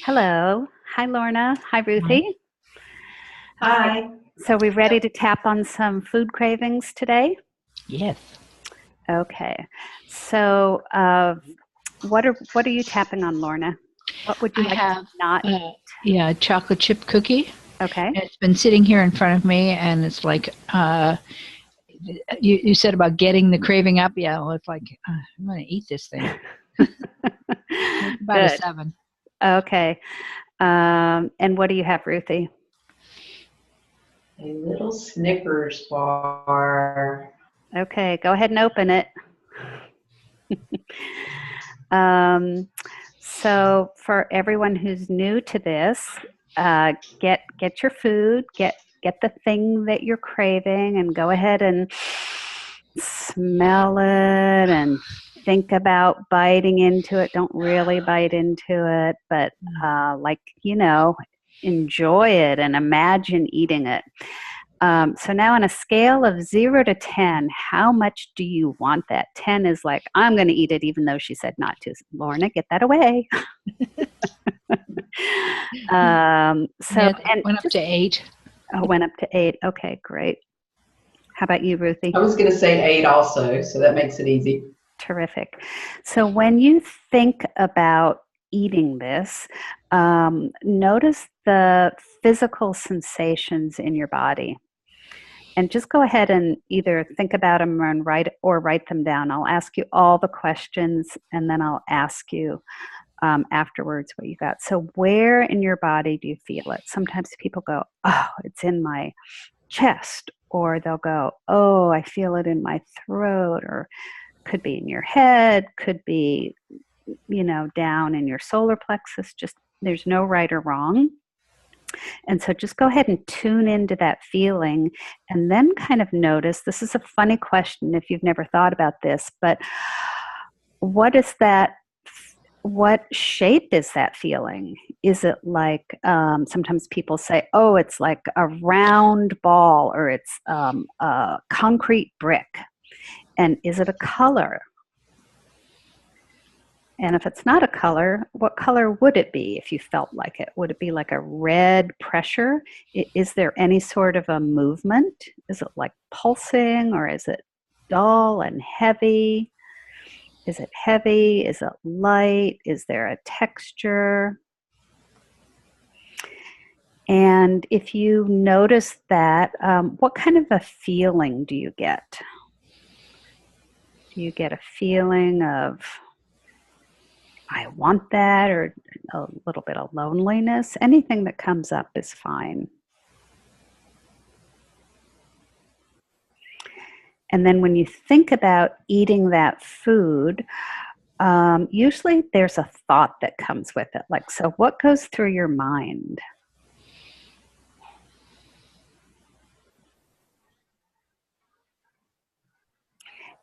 Hello. Hi, Lorna. Hi, Right. Ruthie. Okay. Hi. So we ready to tap on some food cravings today? Yes. Okay. So what are you tapping on, Lorna? What would you I like to have, not uh, eat? yeah, a chocolate chip cookie. Okay. It's been sitting here in front of me, and it's like, you said about getting the craving up. Yeah, well, it's like, I'm going to eat this thing. It's about a Good. 7. Okay. And what do you have, Ruthie? A little Snickers bar. Okay. Go ahead and open it. Um, so for everyone who's new to this, get your food, get the thing that you're craving, and go ahead and smell it and think about biting into it. Don't really bite into it, but enjoy it and imagine eating it. So now on a scale of 0 to 10, how much do you want that? 10 is like, I'm going to eat it even though she said not to. Lorna, get that away. So, Yeah, it and went up just, to 8. oh, went up to 8. Okay, great. How about you, I Ruthie? was going to say 8 also, so that makes it easy. Terrific. So when you think about eating this, notice the physical sensations in your body. And just go ahead and either think about them and write them down. I'll ask you all the questions, and then I'll ask you afterwards what you got. So where in your body do you feel it? Sometimes people go, oh, it's in my chest, or they'll go, oh, I feel it in my throat, or could be in your head, could be, down in your solar plexus. Just there's no right or wrong. And so just go ahead and tune into that feeling, and then kind of notice, this is a funny question if you've never thought about this, but what is that? What shape is that feeling? Is it like, sometimes people say, oh, it's like a round ball, or it's a concrete brick? And is it a color? And if it's not a color, what color would it be if you felt like it? Would it be like a red pressure? Is there any sort of a movement? Is it like pulsing, or is it dull and heavy? Is it heavy? Is it light? Is there a texture? And if you notice that, what kind of a feeling do you get? Do you get a feeling of, I want that, or a little bit of loneliness? Anything that comes up is fine. And then when you think about eating that food, usually there's a thought that comes with it. Like, so what goes through your mind?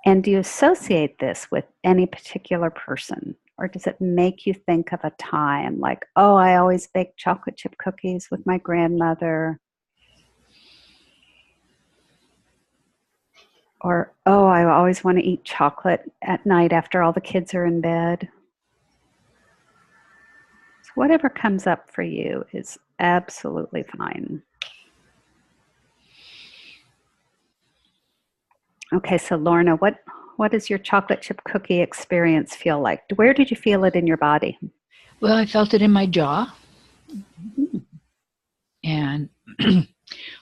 And do you associate this with any particular person? Or does it make you think of a time like, oh, I always bake chocolate chip cookies with my grandmother? Or, oh, I always want to eat chocolate at night after all the kids are in bed. So whatever comes up for you is absolutely fine. Okay, so Lorna, what does your chocolate chip cookie experience feel like? Where did you feel it in your body? Well, I felt it in my jaw, Hmm. and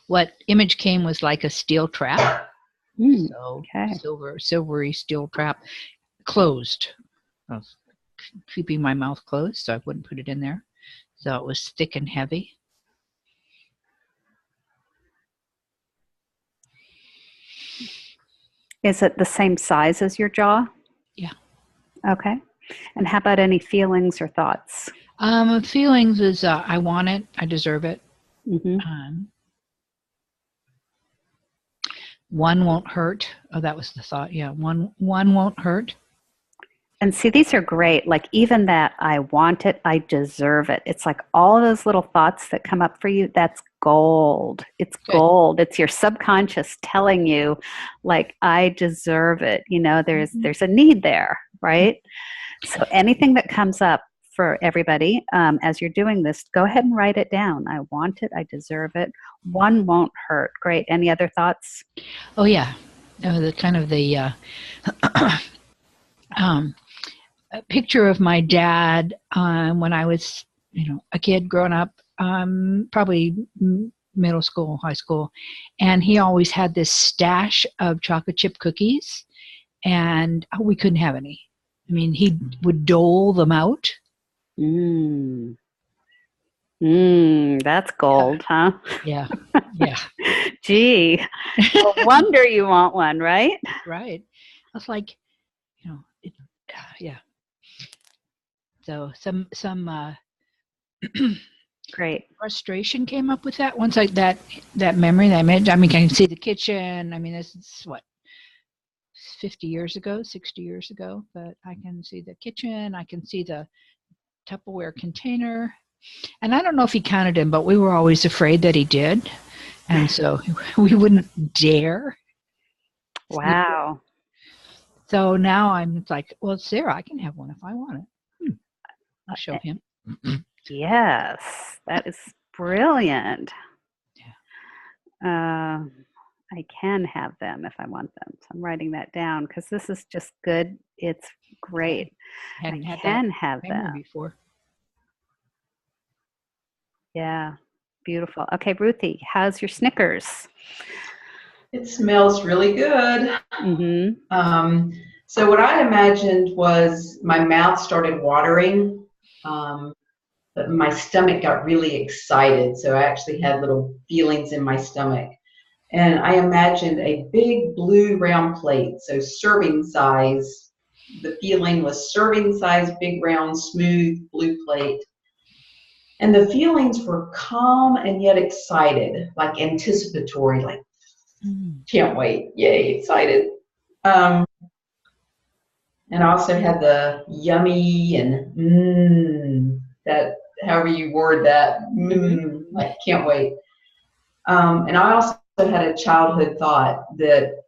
what image came was like a steel trap. So Okay. silvery steel trap, closed. I was keeping my mouth closed so I wouldn't put it in there. So it was thick and heavy. Is it the same size as your jaw? Yeah. Okay. And how about any feelings or thoughts? Feelings is, I want it, I deserve it. Hmm. Um, one won't hurt. Oh, that was the thought. Yeah, one won't hurt. And see, these are great. Like, even that, I want it, I deserve it. It's like all those little thoughts that come up for you, that's gold. It's Good. gold. It's your subconscious telling you, like, I deserve it. There's Mhm. a need there, right? So anything that comes up, for everybody, as you're doing this, go ahead and write it down. I want it. I deserve it. One won't hurt. Great. Any other thoughts? Oh yeah, the um, a picture of my dad when I was, a kid growing up, probably middle school, high school, and he always had this stash of chocolate chip cookies, and we couldn't have any. I mean, he would dole them out. That's gold, huh? Yeah, yeah. Gee, no wonder you want one, right? Right. I was like, yeah. So some Great. frustration came up with that once that memory, that image. I mean, I can see the kitchen. I mean, this is what, 50 years ago, 60 years ago, but I can see the kitchen. I can see the Tupperware container. And I don't know if he counted them, but we were always afraid that he did. And so we wouldn't dare. Wow. So now I'm like, well, Sarah, I can have one if I want it. I'll show him. Yes, that is brilliant. Yeah. I can have them if I want them. So I'm writing that down because this is just good. It's great. I hadn't had can that have them before. Yeah, beautiful. Okay, Ruthie, how's your Snickers? It smells really good. So what I imagined was my mouth started watering, but my stomach got really excited. So I actually had little feelings in my stomach. And I imagined a big blue round plate, so serving size. The feeling was serving size, big round, smooth blue plate. And the feelings were calm and yet excited, like anticipatory, like can't wait, yay, excited. And I also had the yummy and that, however you word that, like can't wait. And I also had a childhood thought that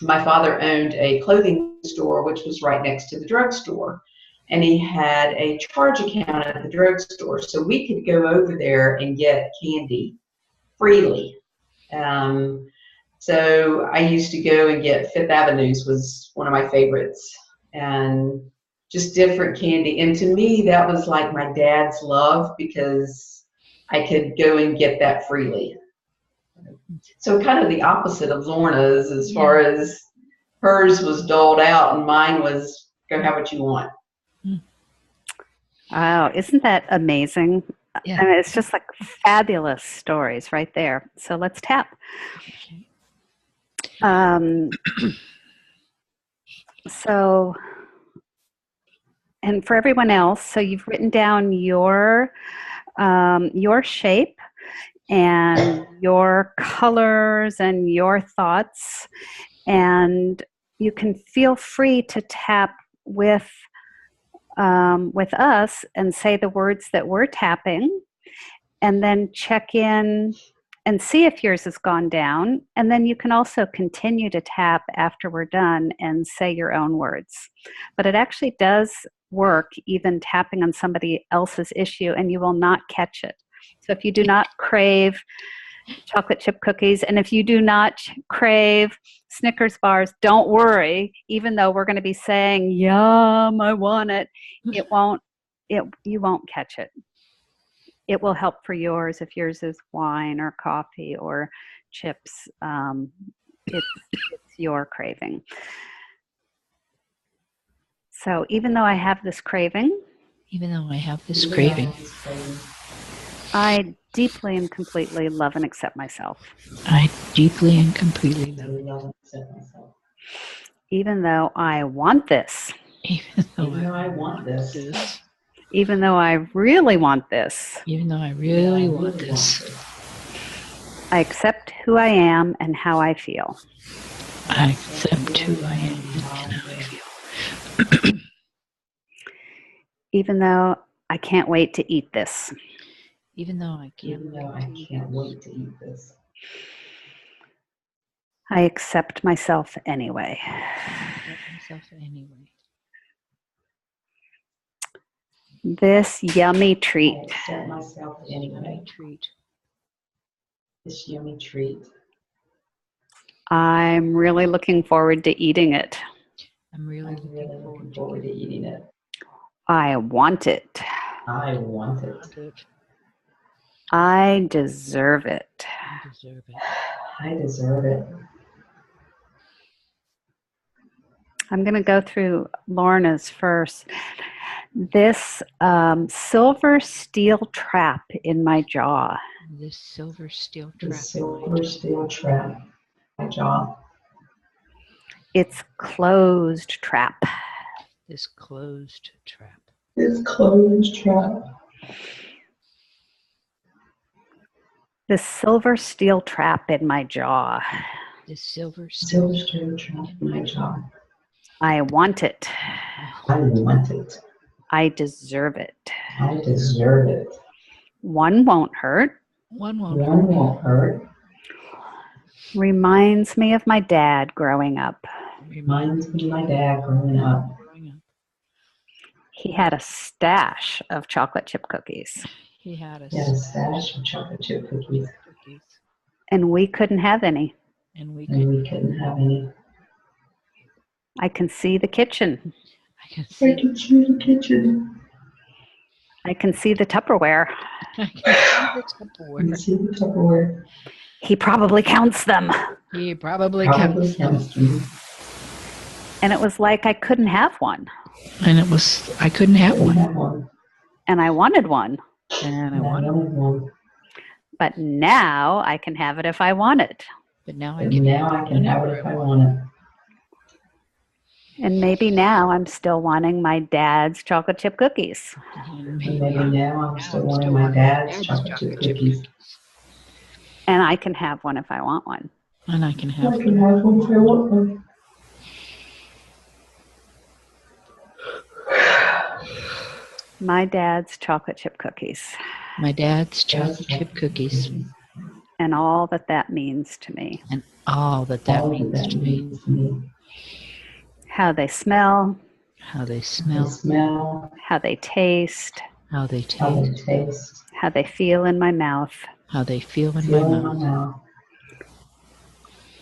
my father owned a clothing store, which was right next to the drugstore. And he had a charge account at the drugstore. So we could go over there and get candy freely. So I used to go and get Fifth Avenue's was one of my favorites. And just different candy. And to me, that was like my dad's love because I could go and get that freely. So kind of the opposite of Lorna's as far as hers was doled out and mine was go have what you want. Wow, isn't that amazing? Yeah. I mean, it's just like fabulous stories right there. So let's tap. So, and for everyone else, so you've written down your shape and your colors and your thoughts, and you can feel free to tap with us and say the words that we're tapping, and then check in and see if yours has gone down. And then you can also continue to tap after we're done and say your own words. But it actually does work even tapping on somebody else's issue, and you will not catch it. So if you do not crave chocolate chip cookies, and if you do not crave Snickers bars, don't worry. Even though we're going to be saying, yum, I want it, you won't catch it. It will help for yours if yours is wine or coffee or chips. It's your craving. So even though I have this craving, I deeply and completely love and accept myself. I deeply and completely love and accept myself. Even though I want this. Even though I want this. Even though I really want this. Even though I really want this. I accept who I am and how I feel. I accept who I am and how I feel. Even though I can't wait to eat this. Even though I can't wait to eat this. I accept myself anyway. This yummy treat. I accept myself anyway. Yummy treat. This yummy treat. I'm really looking forward to eating it. I'm really I'm really looking looking forward to eating it. I want it. I want it. it. I deserve it. I deserve it. I deserve it. I'm going to go through Lorna's first. This silver steel trap in my jaw. This silver steel The trap. silver steel trap. My jaw. It's closed trap. This closed trap. This closed trap. The silver steel trap in my jaw. This silver Silver steel trap in my jaw. I want it. I want it. I deserve it. I deserve it. One won't hurt. One won't One hurt. won't hurt. Reminds me of my dad growing up. Reminds me of my dad growing up. He had a stash of chocolate chip cookies. He had He had a stash of chocolate chip cookies. And we couldn't have any. And we couldn't have any. I can see the kitchen. I can I can see the kitchen. I can see the Tupperware. I can see the Tupperware. He probably counts them. He probably counts them. And it was like I couldn't have one. And I couldn't have one. And I wanted one. And I wanted one. But now I can have it if I want it. But now I can have it if I want it. And maybe now I'm still wanting my dad's chocolate chip cookies. And maybe now I'm still wanting my dad's chocolate chip cookies. And I can have one if I want one. And I can have one if I want one. My dad's chocolate chip cookies. My dad's chocolate chip cookies. And all that that means to me. And all that means to me. How they smell. How they smell. How they taste. How they taste. How they feel in my mouth. How they feel in my mouth.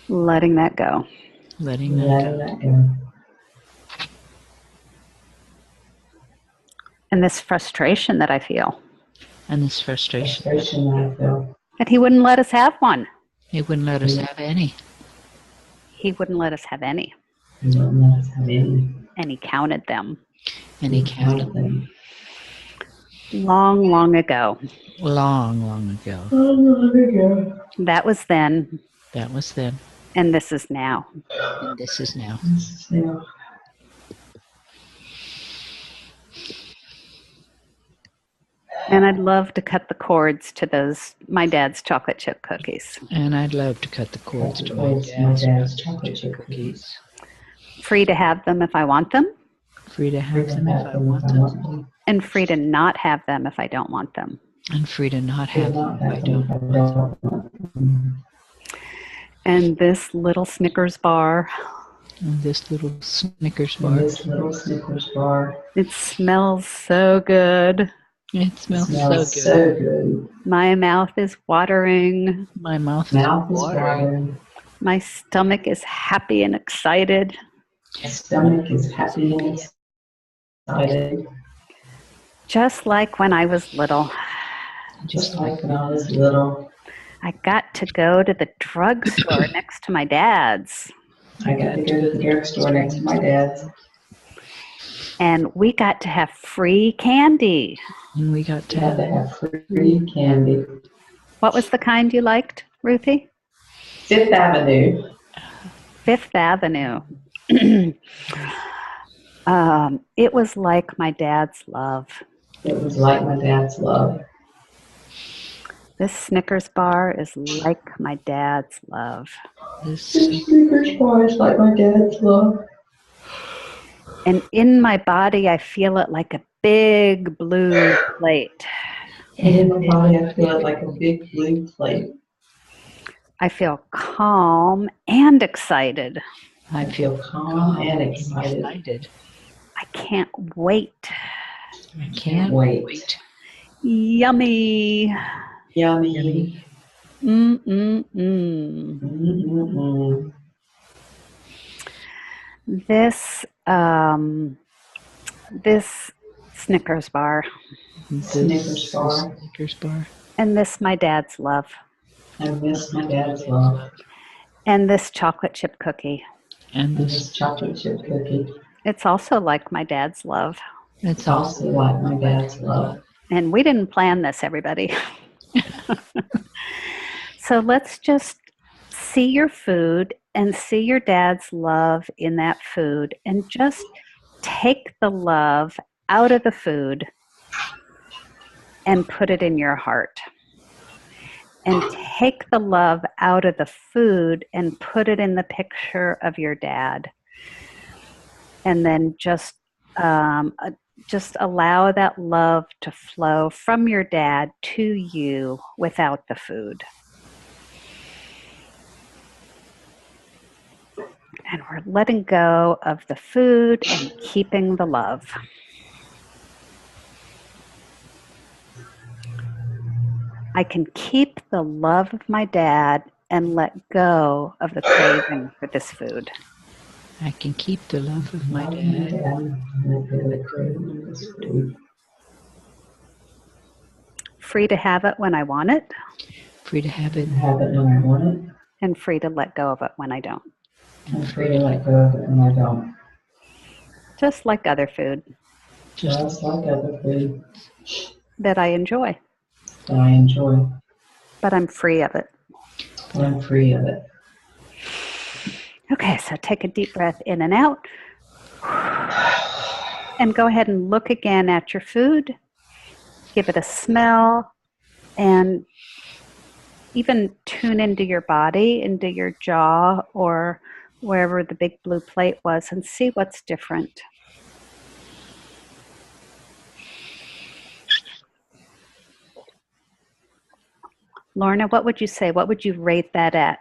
Letting that go. Letting that go. And this frustration that I feel. And this frustration that I feel. That he wouldn't let us have one. He wouldn't let us have any. He wouldn't let us have any. He wouldn't let us have any. And he counted them. And he counted them. Long, long ago. Long, long ago. Long, long ago. That was then. That was then. And this is now. And this is now. This is now. And I'd love to cut the cords to my dad's chocolate chip cookies. And I'd love to cut the cords to my dad's chocolate chip cookies. Free to have them if I want them. Free to have them if I want them. And free to not have them if I don't want them. And free to not have them if I don't want them. And this little Snickers bar. And this little Snickers bar. It smells so good. It smells so good. My mouth is watering. My mouth is watering. My stomach is happy and excited. My stomach is happy and excited. Just like when I was little. Just like when I was little. I got to go to the drugstore next to my dad's. I got to go to the drugstore next to my dad's. And we got to have free candy. And we got to have free candy. What was the kind you liked, Ruthie? Fifth Avenue. Fifth Avenue. It was like my dad's love. It was like my dad's love. This Snickers bar is like my dad's love. This Snickers bar is like my dad's love. And in my body, I feel it like a big blue plate. And in my body, I feel it like a big blue plate. I feel calm and excited. I feel calm and excited. I can't wait. I can't wait. Yummy. Yummy. Mm-mm-mm. Mm-mm-mm. This Snickers bar. Snickers bar. Snickers bar. And this my dad's love. I miss my dad's love. And this chocolate chip cookie. And This chocolate chip cookie. It's also like my dad's love. It's Also like my dad's love. And we didn't plan this, everybody. So let's just see your food and see your dad's love in that food, and just take the love out of the food and put it in your heart. And take the love out of the food and put it in the picture of your dad. And then just allow that love to flow from your dad to you without the food. And we're letting go of the food and keeping the love. I can keep the love of my dad and let go of the craving for this food. I can keep the love of my dad. And let go of the craving for this food. Free to have it when I want it, Free to have it. Have it when I want it. and free to let go of it when I don't. And free to let go of it when I don't. Just like other food Just like other food that I enjoy, that I enjoy. but I'm free of it. But I'm free of it. Okay, so take a deep breath in and out. And go ahead and look again at your food. Give it a smell, and even tune into your body, into your jaw, or wherever the big blue plate was, and see what's different. Lorna, what would you say? What would you rate that at?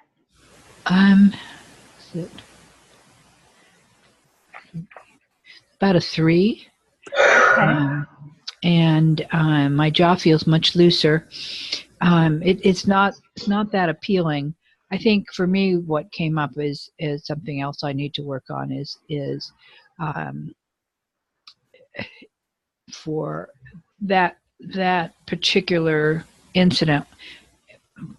About a 3. Okay. And my jaw feels much looser. It's not that appealing. I think for me, what came up is something else I need to work on is for that particular incident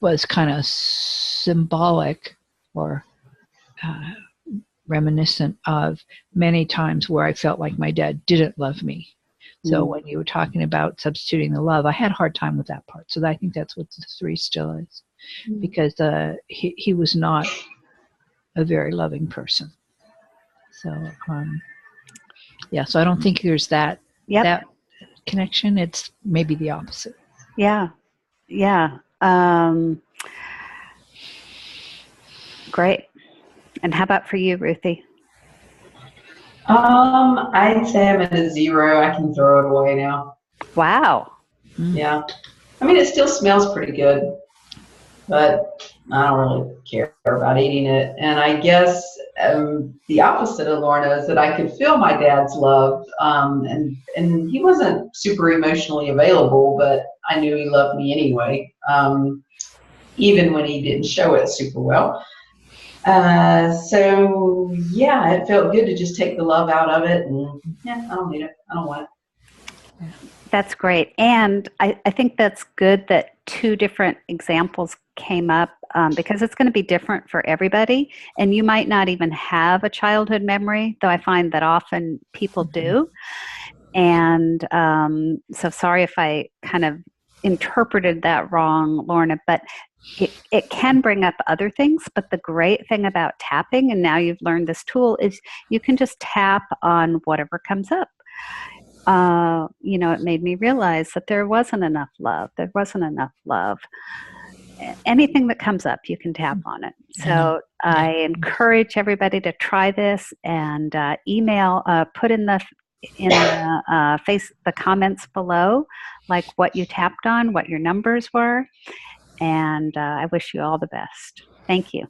was kind of symbolic or reminiscent of many times where I felt like my dad didn't love me. So when you were talking about substituting the love, I had a hard time with that part. So I think that's what the 3 still is, because he was not a very loving person. So so I don't think there's that connection. It's maybe the opposite. Yeah. Great. And how about for you, Ruthie? I'd say I'm at a 0. I can throw it away now. Wow. Yeah. I mean, it still smells pretty good, but I don't really care about eating it. And I guess the opposite of Lorna is that I could feel my dad's love, and he wasn't super emotionally available, but I knew he loved me anyway, even when he didn't show it super well. So yeah, it felt good to just take the love out of it, and I don't need it. I don't want it. That's great. And I think that's good that 2 different examples came up, because it's going to be different for everybody. And you might not even have a childhood memory, though I find that often people do. And so sorry if I kind of interpreted that wrong, Lorna, but it can bring up other things. But the great thing about tapping, and now you've learned this tool, is you can just tap on whatever comes up. It made me realize that there wasn't enough love. There wasn't enough love. Anything that comes up, you can tap on it. So I encourage everybody to try this, and email, put in the comments below, like what you tapped on, what your numbers were. And I wish you all the best. Thank you.